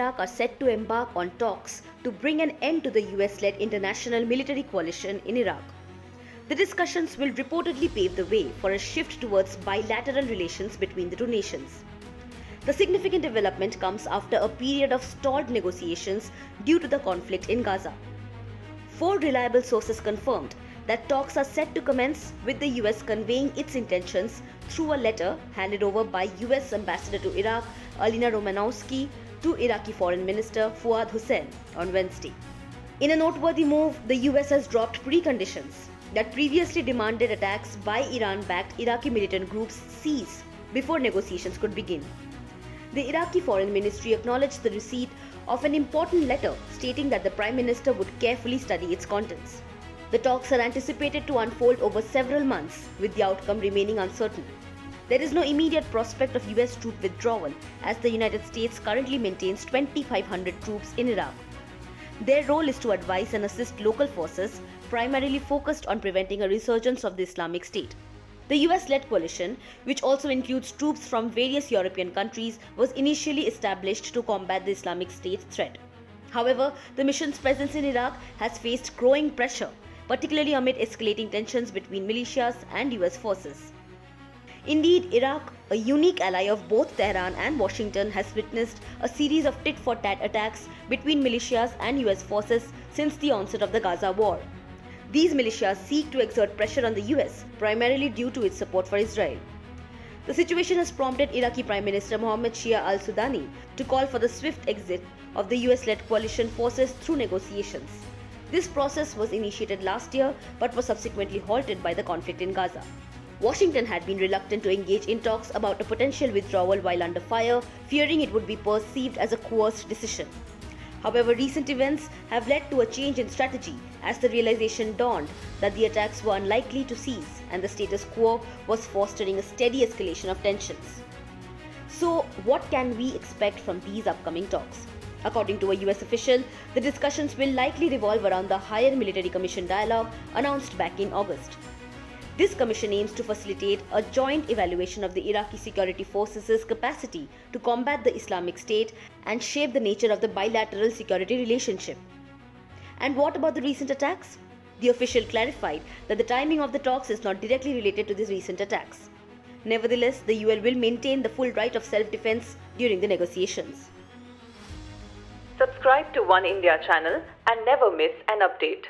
Iraq are set to embark on talks to bring an end to the US-led international military coalition in Iraq. The discussions will reportedly pave the way for a shift towards bilateral relations between the two nations. The significant development comes after a period of stalled negotiations due to the conflict in Gaza. 4 reliable sources confirmed that talks are set to commence, with the US conveying its intentions through a letter handed over by US Ambassador to Iraq Alina Romanowski to Iraqi Foreign Minister Fuad Hussein on Wednesday. In a noteworthy move, the US has dropped preconditions that previously demanded attacks by Iran-backed Iraqi militant groups cease before negotiations could begin. The Iraqi Foreign Ministry acknowledged the receipt of an important letter stating that the Prime Minister would carefully study its contents. The talks are anticipated to unfold over several months, with the outcome remaining uncertain. There is no immediate prospect of US troop withdrawal, as the United States currently maintains 2,500 troops in Iraq. Their role is to advise and assist local forces, primarily focused on preventing a resurgence of the Islamic State. The US-led coalition, which also includes troops from various European countries, was initially established to combat the Islamic State threat. However, the mission's presence in Iraq has faced growing pressure, particularly amid escalating tensions between militias and US forces. Indeed, Iraq, a unique ally of both Tehran and Washington, has witnessed a series of tit-for-tat attacks between militias and US forces since the onset of the Gaza war. These militias seek to exert pressure on the US, primarily due to its support for Israel. The situation has prompted Iraqi Prime Minister Mohammed Shia al-Sudani to call for the swift exit of the US-led coalition forces through negotiations. This process was initiated last year but was subsequently halted by the conflict in Gaza. Washington had been reluctant to engage in talks about a potential withdrawal while under fire, fearing it would be perceived as a coerced decision. However, recent events have led to a change in strategy as the realization dawned that the attacks were unlikely to cease and the status quo was fostering a steady escalation of tensions. So, what can we expect from these upcoming talks? According to a US official, the discussions will likely revolve around the Higher Military Commission dialogue announced back in August. This commission aims to facilitate a joint evaluation of the Iraqi security forces' capacity to combat the Islamic State and shape the nature of the bilateral security relationship. And what about the recent attacks? The official clarified that the timing of the talks is not directly related to these recent attacks. Nevertheless, the UL will maintain the full right of self-defense during the negotiations. Subscribe to Oneindia channel and never miss an update.